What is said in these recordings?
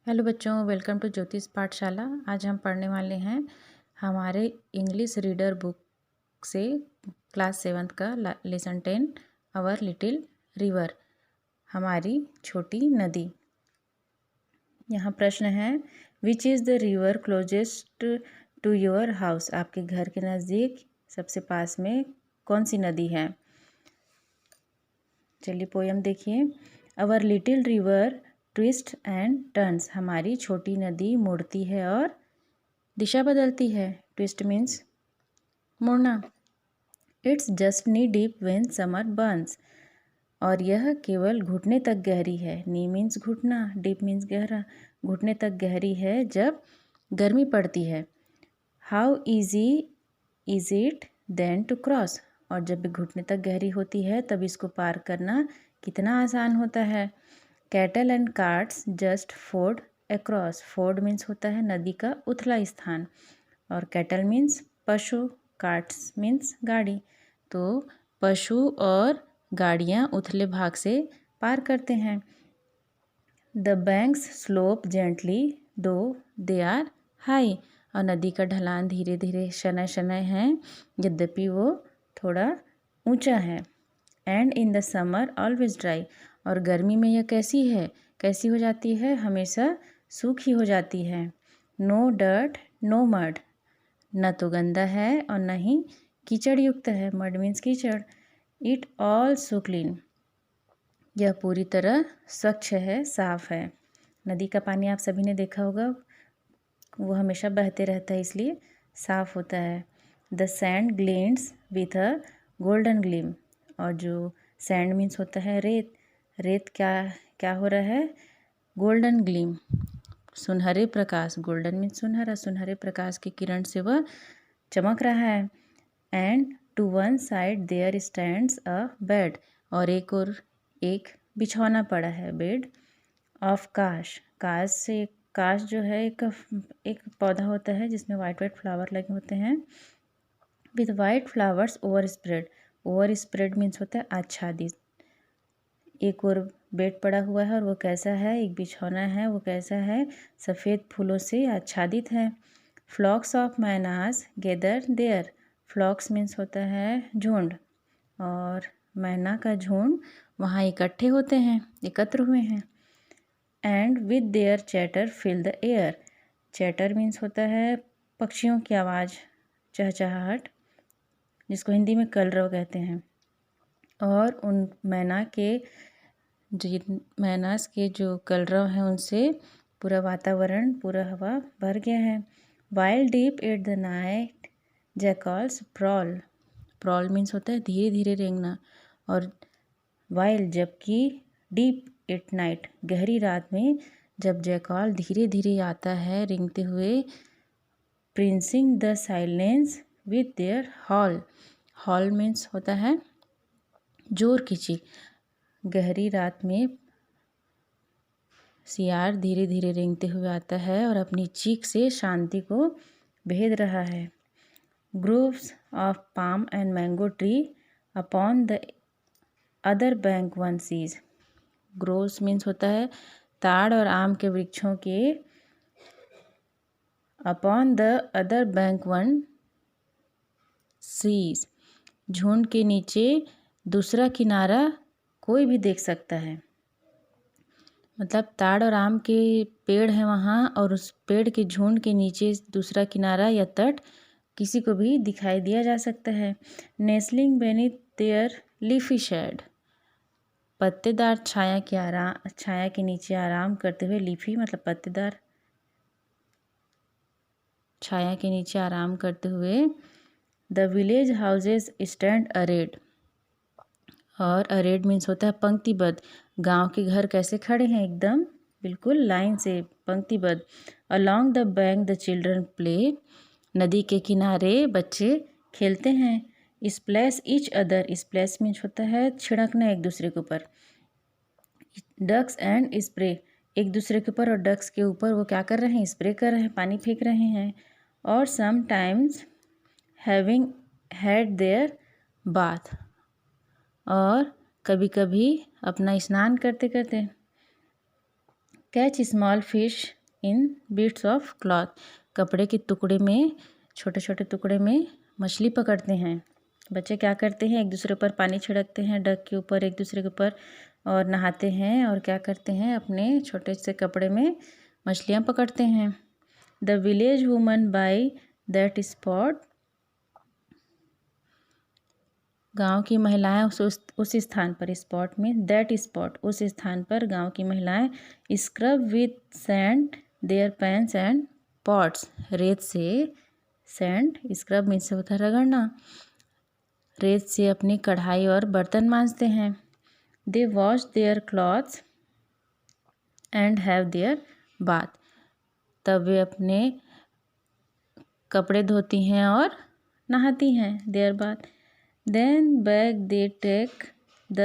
Hello बच्चों, welcome to ज्योतिष पाठशाला। आज हम पढ़ने वाले हैं हमारे इंग्लिश रीडर बुक से क्लास 7 का लेसन 10 आवर लिटिल रिवर, हमारी छोटी नदी। यहाँ प्रश्न है, which is the river closest to your house? आपके घर के नज़दीक सबसे पास में कौन सी नदी है? चलिए पोयम देखिए। Our little river twists and turns, हमारी छोटी नदी मुड़ती है और दिशा बदलती है। ट्विस्ट मीन्स मुड़ना। It's just knee deep when summer burns, और यह केवल घुटने तक गहरी है। नी मीन्स घुटना, डीप मीन्स गहरा। घुटने तक गहरी है जब गर्मी पड़ती है। How easy is it then to cross, और जब भी घुटने तक गहरी होती है तब इसको पार करना कितना आसान होता है। Cattle and carts just Ford across, Ford means होता है नदी का उथला स्थान, और कैटल मीन्स पशु, कार्ट्स मीन्स गाड़ी। तो पशु और गाड़ियाँ उथले भाग से पार करते हैं। द बैंक्स स्लोप जेंटली दो दे आर हाई, और नदी का ढलान धीरे धीरे शनय शनय है यद्यपि वो थोड़ा ऊंचा है। And in the summer always dry, और गर्मी में यह कैसी है, कैसी हो जाती है? हमेशा सूखी हो जाती है। नो डर्ट नो मड, न तो गंदा है और न ही कीचड़ युक्त है। मड मीन्स कीचड़। इट ऑल सो क्लीन, यह पूरी तरह स्वच्छ है, साफ है। नदी का पानी आप सभी ने देखा होगा, वो हमेशा बहते रहता है इसलिए साफ होता है। The sand glints with a golden gleam, और जो सैंड मीन्स होता है रेत, रेत क्या क्या हो रहा है? गोल्डन ग्लीम, सुनहरे प्रकाश। गोल्डन मीन्स सुनहरा, सुनहरे प्रकाश की किरण से वह चमक रहा है। And to one side there stands a bed, और एक बिछौना पड़ा है, बेड ऑफ काश। काश से, काश जो है एक पौधा होता है जिसमें वाइट वाइट फ्लावर लगे होते हैं। With white flowers over spread, over spread means होता है आच्छादित। एक और बेड पड़ा हुआ है और वो कैसा है? एक बिछौना है, वो कैसा है? सफ़ेद फूलों से आच्छादित है। फ्लॉक्स ऑफ मैनास गेदर देयर, फ्लॉक्स मीन्स होता है झुंड, और मैना का झुंड वहाँ इकट्ठे होते हैं, एकत्र हुए हैं। And with their chatter fill the air, chatter means होता है पक्षियों की आवाज़, चहचहाहट, जिसको हिंदी में कलरव कहते हैं। और उन मैनास के जो कलरव हैं उनसे पूरा वातावरण, पूरा हवा भर गया है। While deep at the night jackals prowl, prowl means होता है धीरे धीरे रेंगना, और वाइल जबकि, डीप एट नाइट गहरी रात में जब जैकॉल धीरे धीरे आता है रेंगते हुए, piercing the silence with their howl, howl means होता है जोर की चीख। गहरी रात में सियार धीरे धीरे रेंगते हुए आता है और अपनी चीख से शांति को भेद रहा है। Groves of palm and mango tree upon the other bank one seize, groves means होता है ताड़ और आम के वृक्षों के, upon the other bank one seize, झुंड के नीचे दूसरा किनारा कोई भी देख सकता है। मतलब ताड़ और आम के पेड़ हैं वहाँ, और उस पेड़ के झुंड के नीचे दूसरा किनारा या तट किसी को भी दिखाई दिया जा सकता है। नेस्लिंग बेनीथ देयर लीफी शेड, पत्तेदार छाया के नीचे आराम करते हुए, लीफी मतलब पत्तेदार, छाया के नीचे आराम करते हुए। The village houses stand arid, और अरेड मीन्स होता है पंक्तिबद्ध। गांव के घर कैसे खड़े हैं? एकदम बिल्कुल लाइन से, पंक्तिबद्ध। Along the bank the children play, नदी के किनारे बच्चे खेलते हैं। Splash each other, splash means होता है छिड़कना एक दूसरे के ऊपर। डक्स एंड स्प्रे, एक दूसरे के ऊपर और डक्स के ऊपर वो क्या कर रहे हैं? स्प्रे कर रहे हैं, पानी फेंक रहे हैं। और sometimes having had their bath, और कभी कभी अपना स्नान करते करते। Catch small fish in bits of cloth, कपड़े के टुकड़े में, छोटे छोटे टुकड़े में मछली पकड़ते हैं। बच्चे क्या करते हैं, एक दूसरे पर पानी छिड़कते हैं, डक के ऊपर, एक दूसरे के ऊपर, और नहाते हैं और क्या करते हैं, अपने छोटे से कपड़े में मछलियाँ पकड़ते हैं। The village woman by that spot, गांव की महिलाएं उस स्थान पर, स्पॉट में दैट स्पॉट, उस स्थान पर गांव की महिलाएं scrub with sand their pans and pots, रेत से, सैंड स्क्रब मीन्स होता है रगड़ना, रेत से अपनी कढ़ाई और बर्तन मांजते हैं। They wash their clothes and have their bath, तब वे अपने कपड़े धोती हैं और नहाती हैं, their bath. Then back they take the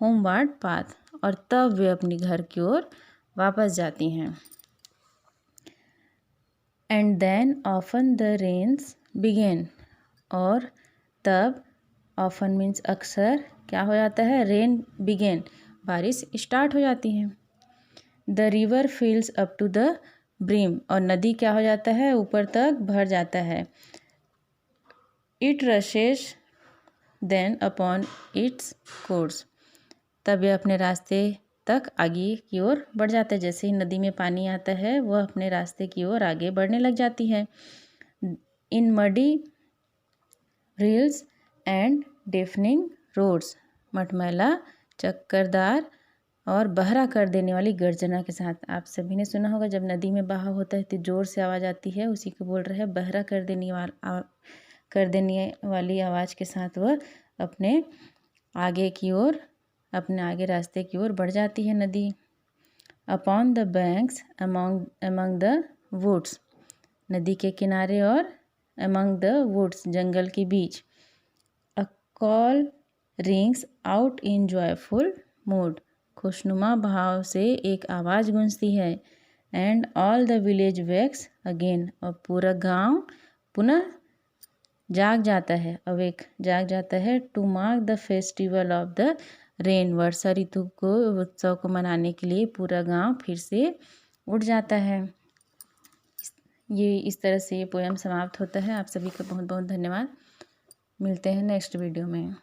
homeward path, और तब वे अपनी घर की ओर वापस जाती हैं। And then often the rains begin, और तब, ऑफन मीन्स अक्सर, क्या हो जाता है, रेन बिगेन, बारिश स्टार्ट हो जाती है। The river fills up to the brim, और नदी क्या हो जाता है, ऊपर तक भर जाता है। It rushes then upon its course, तब यह अपने रास्ते तक आगे की ओर बढ़ जाता है। जैसे ही नदी में पानी आता है वह अपने रास्ते की ओर आगे बढ़ने लग जाती है। इन muddy reels and deafening roads, मटमैला, चक्करदार और बहरा कर देने वाली गर्जना के साथ। आप सभी ने सुना होगा जब नदी में बहाव होता है तो ज़ोर से आवाज़ आती है, उसी को बोल रहे हैं बहरा कर देने वाली आवाज़ के साथ वह अपने आगे की ओर, अपने आगे रास्ते की ओर बढ़ जाती है नदी। Upon the banks among the woods, नदी के किनारे और अमंग द वुड्स, जंगल के बीच। A call rings out in joyful mood, खुशनुमा भाव से एक आवाज़ गूंजती है। And all the village wakes again, और पूरा गांव पुनः जाग जाता है, अवेक, जाग जाता है। To mark the festival of the rain, वर्षा ऋतु को, उत्सव को मनाने के लिए पूरा गांव फिर से उठ जाता है। ये इस तरह से ये पोएम समाप्त होता है। आप सभी का बहुत बहुत धन्यवाद। मिलते हैं नेक्स्ट वीडियो में।